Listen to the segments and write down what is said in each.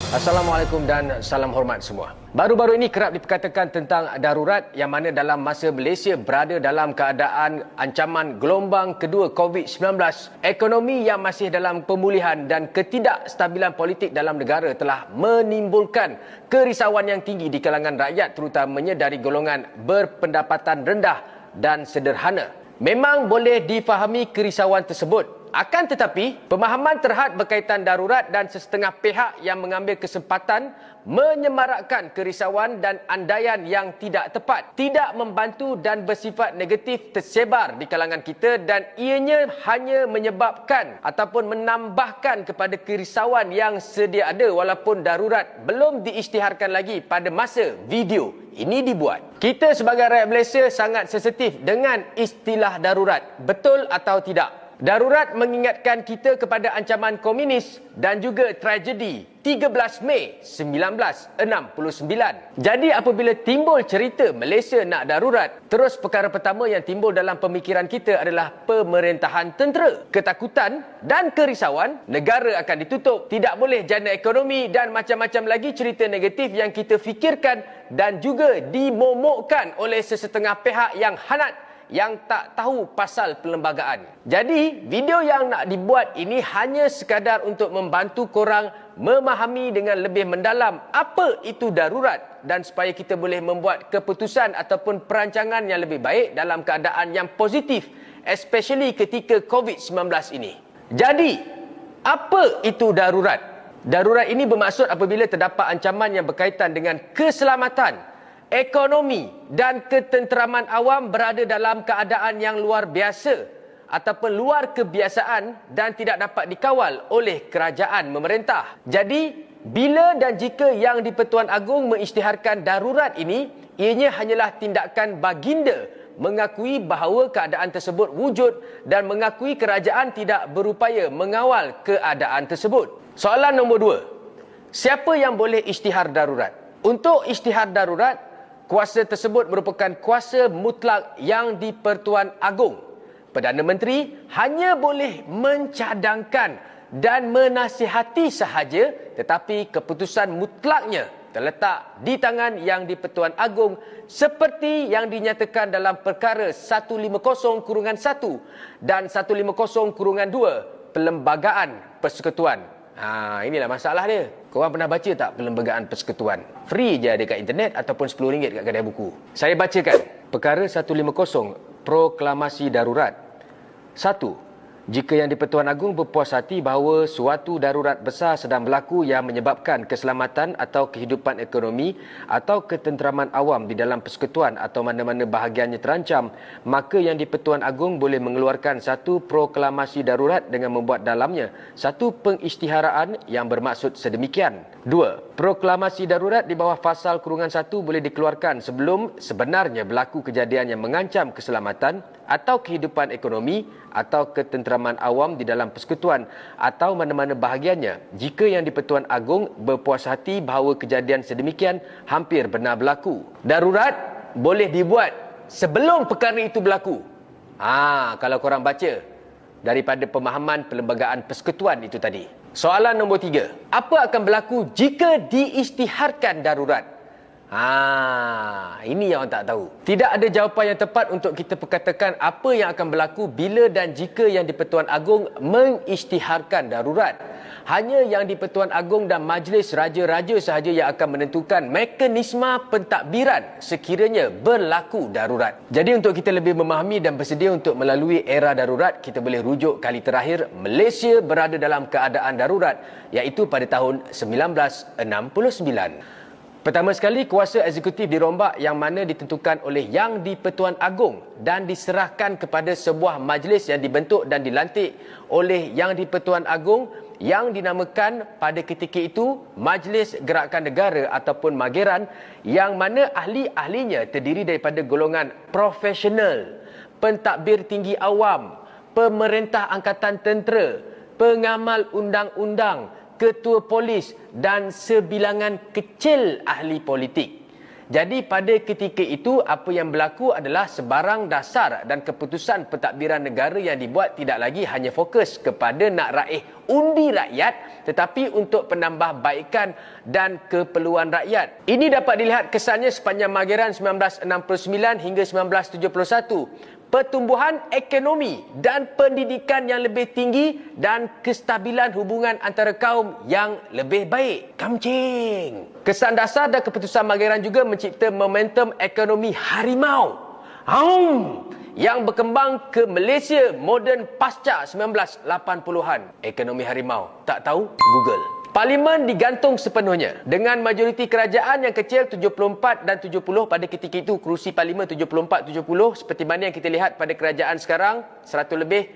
Assalamualaikum dan salam hormat semua. Baru-baru ini kerap diperkatakan tentang darurat yang mana dalam masa Malaysia berada dalam keadaan ancaman gelombang kedua COVID-19, ekonomi yang masih dalam pemulihan dan ketidakstabilan politik dalam negara telah menimbulkan kerisauan yang tinggi di kalangan rakyat terutamanya dari golongan berpendapatan rendah dan sederhana. Memang boleh difahami kerisauan tersebut. Akan tetapi, pemahaman terhad berkaitan darurat dan sesetengah pihak yang mengambil kesempatan menyemarakkan kerisauan dan andaian yang tidak tepat, tidak membantu dan bersifat negatif tersebar di kalangan kita dan ianya hanya menyebabkan ataupun menambahkan kepada kerisauan yang sedia ada walaupun darurat belum diisytiharkan lagi pada masa video ini dibuat. Kita sebagai rakyat Malaysia sangat sensitif dengan istilah darurat. Betul atau tidak? Darurat mengingatkan kita kepada ancaman komunis dan juga tragedi 13 Mei 1969. Jadi apabila timbul cerita Malaysia nak darurat, terus perkara pertama yang timbul dalam pemikiran kita adalah pemerintahan tentera. Ketakutan dan kerisauan, negara akan ditutup, tidak boleh jana ekonomi dan macam-macam lagi cerita negatif yang kita fikirkan dan juga dimomokkan oleh sesetengah pihak yang hanat yang tak tahu pasal perlembagaan. Jadi, video yang nak dibuat ini hanya sekadar untuk membantu korang memahami dengan lebih mendalam apa itu darurat dan supaya kita boleh membuat keputusan ataupun perancangan yang lebih baik dalam keadaan yang positif, especially ketika COVID-19 ini. Jadi, apa itu darurat? Darurat ini bermaksud apabila terdapat ancaman yang berkaitan dengan keselamatan, ekonomi dan ketenteraman awam berada dalam keadaan yang luar biasa ataupun luar kebiasaan dan tidak dapat dikawal oleh kerajaan memerintah. Jadi, bila dan jika Yang di-Pertuan Agong mengisytiharkan darurat ini, ianya hanyalah tindakan baginda mengakui bahawa keadaan tersebut wujud dan mengakui kerajaan tidak berupaya mengawal keadaan tersebut. Soalan nombor 2. Siapa yang boleh isytihar darurat? Untuk isytihar darurat, kuasa tersebut merupakan kuasa mutlak Yang di-Pertuan Agong. Perdana Menteri hanya boleh mencadangkan dan menasihati sahaja, tetapi keputusan mutlaknya terletak di tangan Yang di-Pertuan Agong seperti yang dinyatakan dalam perkara 150-1 dan 150-2 Perlembagaan Persekutuan. Inilah masalah dia. Korang pernah baca tak Perlembagaan Persekutuan? Free je ada kat internet ataupun RM10 kat kedai buku. Saya bacakan. Perkara 150, Proklamasi Darurat. 1. Jika Yang di-Pertuan Agong berpuas hati bahawa suatu darurat besar sedang berlaku yang menyebabkan keselamatan atau kehidupan ekonomi atau ketenteraman awam di dalam persekutuan atau mana-mana bahagiannya terancam, maka Yang di-Pertuan Agong boleh mengeluarkan satu proklamasi darurat dengan membuat dalamnya satu pengisytiharaan yang bermaksud sedemikian. 2. Proklamasi darurat di bawah pasal kurungan 1 boleh dikeluarkan sebelum sebenarnya berlaku kejadian yang mengancam keselamatan atau kehidupan ekonomi atau ketenteraman awam di dalam persekutuan atau mana-mana bahagiannya jika Yang di-Pertuan Agong berpuas hati bahawa kejadian sedemikian hampir benar berlaku. Darurat boleh dibuat sebelum perkara itu berlaku. Kalau korang baca daripada pemahaman Perlembagaan Persekutuan itu tadi. Soalan nombor 3. Apa akan berlaku jika diisytiharkan darurat? Ini yang orang tak tahu. Tidak ada jawapan yang tepat untuk kita perkatakan apa yang akan berlaku bila dan jika Yang di-Pertuan Agong mengisytiharkan darurat. Hanya Yang di-Pertuan Agong dan Majlis Raja-Raja sahaja yang akan menentukan mekanisme pentadbiran sekiranya berlaku darurat. Jadi untuk kita lebih memahami dan bersedia untuk melalui era darurat, kita boleh rujuk kali terakhir Malaysia berada dalam keadaan darurat, iaitu pada tahun 1969. Pertama sekali, kuasa eksekutif dirombak yang mana ditentukan oleh Yang di-Pertuan Agong dan diserahkan kepada sebuah majlis yang dibentuk dan dilantik oleh Yang di-Pertuan Agong yang dinamakan pada ketika itu Majlis Gerakan Negara ataupun Mageran, yang mana ahli-ahlinya terdiri daripada golongan profesional, pentadbir tinggi awam, pemerintah angkatan tentera, pengamal undang-undang, ketua polis dan sebilangan kecil ahli politik. Jadi pada ketika itu apa yang berlaku adalah sebarang dasar dan keputusan pentadbiran negara yang dibuat tidak lagi hanya fokus kepada nak raih undi rakyat tetapi untuk penambahbaikan dan keperluan rakyat. Ini dapat dilihat kesannya sepanjang Mageran 1969 hingga 1971. Pertumbuhan ekonomi dan pendidikan yang lebih tinggi dan kestabilan hubungan antara kaum yang lebih baik. Kamcing. Kesan dasar dan keputusan Mageran juga mencipta momentum ekonomi harimau. Yang berkembang ke Malaysia moden pasca 1980-an. Ekonomi harimau. Tak tahu? Google. Parlimen digantung sepenuhnya dengan majoriti kerajaan yang kecil 74 dan 70 pada ketika itu. Kerusi parlimen 74-70 seperti mana yang kita lihat pada kerajaan sekarang 100 lebih.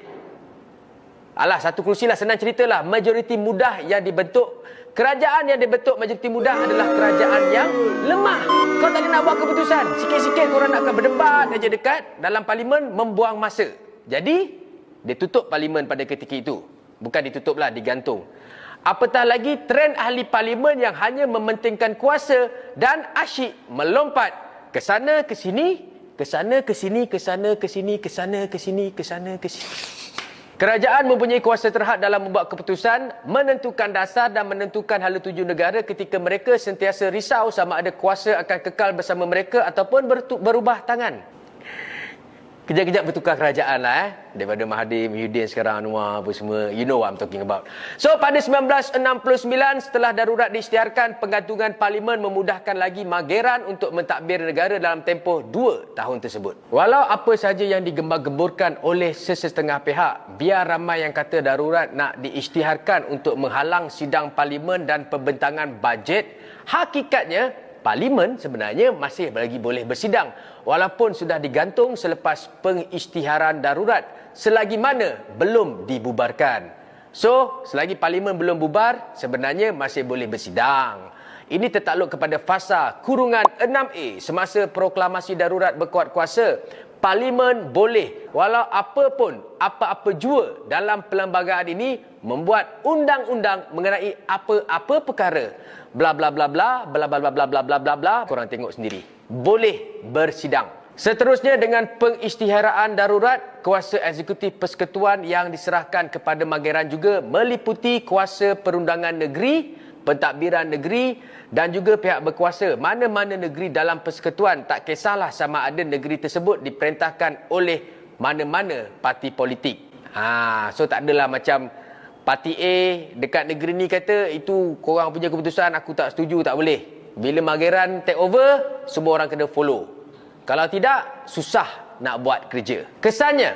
Satu kerusi lah, senang ceritalah. Majoriti mudah yang dibentuk. Kerajaan yang dibentuk majoriti mudah adalah kerajaan yang lemah. Kau tak boleh nak buat keputusan. Sikit-sikit korang nak akan berdebat aja dekat dalam parlimen, membuang masa. Jadi dia tutup parlimen pada ketika itu. Bukan ditutuplah, digantung. Apatah lagi trend ahli parlimen yang hanya mementingkan kuasa dan asyik melompat ke sana ke sini, ke sana ke sini, ke sana ke sini, ke sana ke sini, ke sana ke sini. Kerajaan mempunyai kuasa terhad dalam membuat keputusan, menentukan dasar dan menentukan hala tuju negara ketika mereka sentiasa risau sama ada kuasa akan kekal bersama mereka ataupun berubah tangan. Kejap-kejap bertukar kerajaan lah daripada Mahathir, Muhyiddin, sekarang Anwar apa semua. You know what I'm talking about. So pada 1969 setelah darurat diisytiharkan, penggantungan parlimen memudahkan lagi Mageran untuk mentadbir negara dalam tempoh 2 tahun tersebut. Walau apa sahaja yang digembar-gemburkan oleh sesetengah pihak, biar ramai yang kata darurat nak diisytiharkan untuk menghalang sidang parlimen dan pembentangan bajet, hakikatnya parlimen sebenarnya masih lagi boleh bersidang walaupun sudah digantung selepas pengisytiharan darurat selagi mana belum dibubarkan. So, selagi parlimen belum bubar, sebenarnya masih boleh bersidang. Ini tertakluk kepada fasa kurungan 6A semasa proklamasi darurat berkuat kuasa. Parlimen boleh walau apa-apa jua dalam perlembagaan ini membuat undang-undang mengenai apa-apa perkara. Bla bla bla bla bla bla bla bla bla bla bla bla. Korang tengok sendiri. Boleh bersidang. Seterusnya dengan pengisytiharaan darurat, kuasa eksekutif persekutuan yang diserahkan kepada Mageran juga meliputi kuasa perundangan negeri, pentadbiran negeri dan juga pihak berkuasa. Mana-mana negeri dalam persekutuan, tak kisahlah sama ada negeri tersebut diperintahkan oleh mana-mana parti politik. So tak adalah macam parti A dekat negeri ni kata itu korang punya keputusan, aku tak setuju, tak boleh. Bila Mageran take over, semua orang kena follow. Kalau tidak, susah nak buat kerja. Kesannya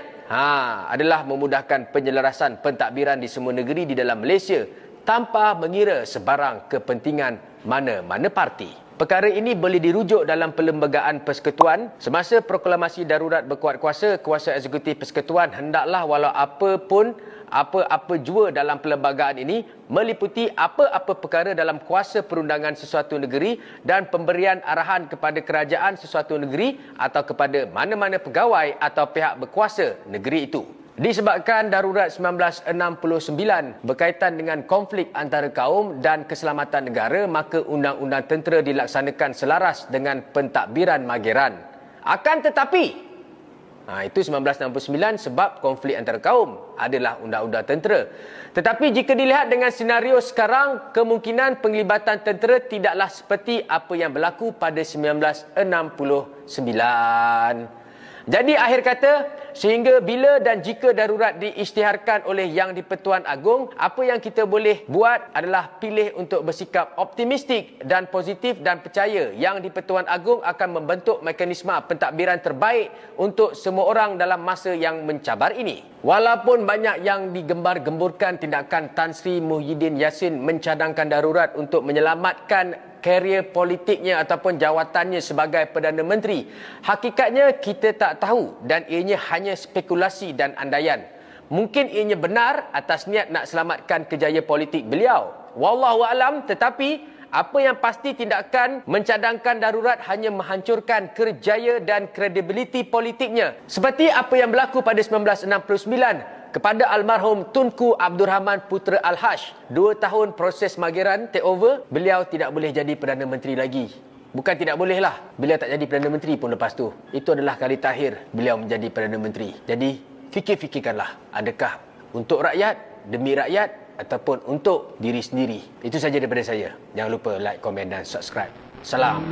adalah memudahkan penyelarasan pentadbiran di semua negeri di dalam Malaysia tanpa mengira sebarang kepentingan mana-mana parti. Perkara ini boleh dirujuk dalam perlembagaan persekutuan. Semasa proklamasi darurat berkuat kuasa, kuasa eksekutif persekutuan hendaklah walau apa jua dalam perlembagaan ini meliputi apa-apa perkara dalam kuasa perundangan sesuatu negeri dan pemberian arahan kepada kerajaan sesuatu negeri atau kepada mana-mana pegawai atau pihak berkuasa negeri itu. Disebabkan darurat 1969 berkaitan dengan konflik antara kaum dan keselamatan negara, maka undang-undang tentera dilaksanakan selaras dengan pentadbiran Mageran. Akan tetapi, itu 1969 sebab konflik antara kaum adalah undang-undang tentera. Tetapi jika dilihat dengan senario sekarang, kemungkinan penglibatan tentera tidaklah seperti apa yang berlaku pada 1969. Jadi akhir kata, sehingga bila dan jika darurat diisytiharkan oleh Yang di-Pertuan Agong, apa yang kita boleh buat adalah pilih untuk bersikap optimistik dan positif dan percaya Yang di-Pertuan Agong akan membentuk mekanisme pentadbiran terbaik untuk semua orang dalam masa yang mencabar ini. Walaupun banyak yang digembar-gemburkan tindakan Tan Sri Muhyiddin Yassin mencadangkan darurat untuk menyelamatkan karier politiknya ataupun jawatannya sebagai Perdana Menteri, hakikatnya kita tak tahu dan ianya hanya spekulasi dan andaian. Mungkin ianya benar atas niat nak selamatkan kejayaan politik beliau. Wallahualam, tetapi apa yang pasti tindakan mencadangkan darurat hanya menghancurkan kerjaya dan kredibiliti politiknya. Seperti apa yang berlaku pada 1969 kepada almarhum Tunku Abdul Rahman Putra Al-Haj. 2 tahun proses Mageran take over, beliau tidak boleh jadi Perdana Menteri lagi. Bukan tidak boleh lah. Beliau tak jadi Perdana Menteri pun lepas tu. Itu adalah kali terakhir beliau menjadi Perdana Menteri. Jadi, fikir-fikirkanlah. Adakah untuk rakyat, demi rakyat, ataupun untuk diri sendiri. Itu saja daripada saya. Jangan lupa like, komen dan subscribe. Salam.